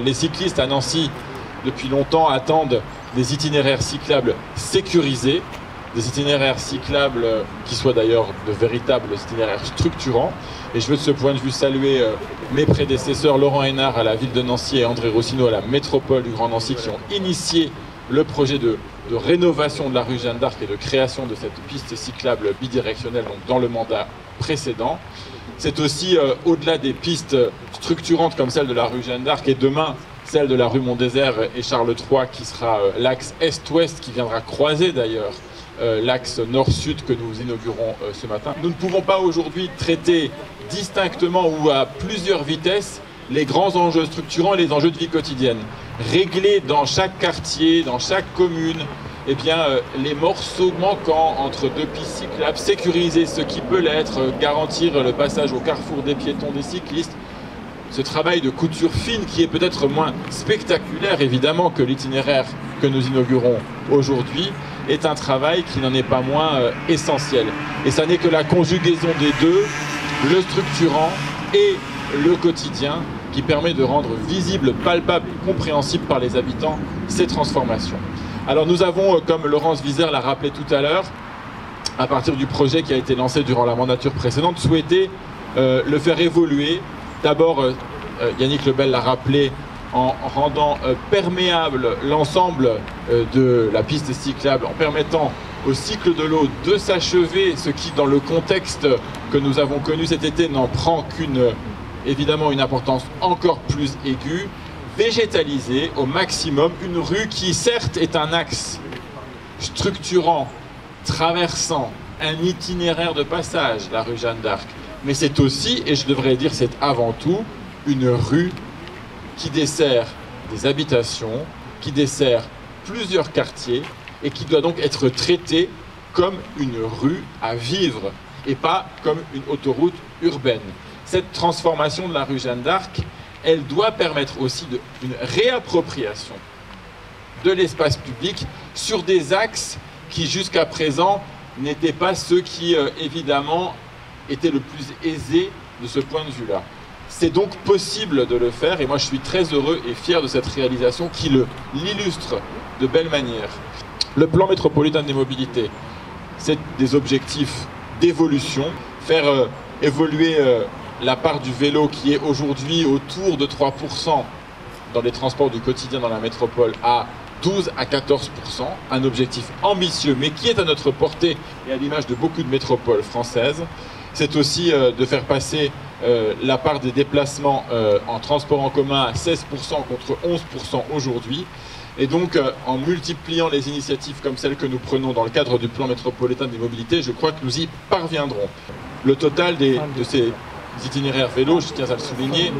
Les cyclistes à Nancy, depuis longtemps, attendent des itinéraires cyclables sécurisés, des itinéraires cyclables qui soient d'ailleurs de véritables itinéraires structurants. Et je veux de ce point de vue saluer mes prédécesseurs Laurent Hénard à la ville de Nancy et André Rossineau à la métropole du Grand Nancy qui ont initié le projet de rénovation de la rue Jeanne d'Arc et de création de cette piste cyclable bidirectionnelle donc dans le mandat précédent. C'est aussi au-delà des pistes structurantes comme celle de la rue Jeanne d'Arc et demain celle de la rue Mont-Désert et Charles III qui sera l'axe est-ouest qui viendra croiser d'ailleurs l'axe nord-sud que nous inaugurons ce matin. Nous ne pouvons pas aujourd'hui traiter distinctement ou à plusieurs vitesses les grands enjeux structurants et les enjeux de vie quotidienne. Régler dans chaque quartier, dans chaque commune, eh bien, les morceaux manquants entre deux pistes cyclables, sécuriser ce qui peut l'être, garantir le passage au carrefour des piétons, des cyclistes. Ce travail de couture fine qui est peut-être moins spectaculaire évidemment que l'itinéraire que nous inaugurons aujourd'hui est un travail qui n'en est pas moins essentiel. Et ça n'est que la conjugaison des deux, le structurant et le quotidien, qui permet de rendre visible, palpable et compréhensible par les habitants ces transformations. Alors nous avons, comme Laurence Wieser l'a rappelé tout à l'heure, à partir du projet qui a été lancé durant la mandature précédente, souhaité le faire évoluer. D'abord, Yannick Lebel l'a rappelé, en rendant perméable l'ensemble de la piste cyclable, en permettant au cycle de l'eau de s'achever, ce qui, dans le contexte que nous avons connu cet été, n'en prend évidemment une importance encore plus aiguë, végétaliser au maximum une rue qui certes est un axe structurant, traversant un itinéraire de passage, la rue Jeanne d'Arc, mais c'est aussi, et je devrais dire c'est avant tout, une rue qui dessert des habitations, qui dessert plusieurs quartiers et qui doit donc être traitée comme une rue à vivre et pas comme une autoroute urbaine. Cette transformation de la rue Jeanne d'Arc, elle doit permettre aussi une réappropriation de l'espace public sur des axes qui jusqu'à présent n'étaient pas ceux qui évidemment étaient le plus aisés de ce point de vue-là. C'est donc possible de le faire et moi je suis très heureux et fier de cette réalisation qui l'illustre de belle manière. Le plan métropolitain des mobilités, c'est des objectifs d'évolution, faire évoluer la part du vélo qui est aujourd'hui autour de 3% dans les transports du quotidien dans la métropole à 12 à 14%, un objectif ambitieux mais qui est à notre portée et à l'image de beaucoup de métropoles françaises. C'est aussi de faire passer la part des déplacements en transport en commun à 16% contre 11% aujourd'hui. Et donc, en multipliant les initiatives comme celles que nous prenons dans le cadre du plan métropolitain des mobilités, je crois que nous y parviendrons. Le total de ces itinéraires vélos, je tiens à le souligner,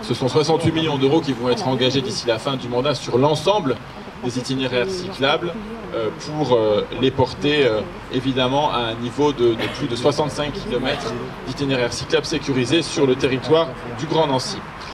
ce sont 68 millions d'euros qui vont être engagés d'ici la fin du mandat sur l'ensemble des itinéraires cyclables pour les porter évidemment à un niveau de plus de 65 km d'itinéraires cyclables sécurisés sur le territoire du Grand Nancy.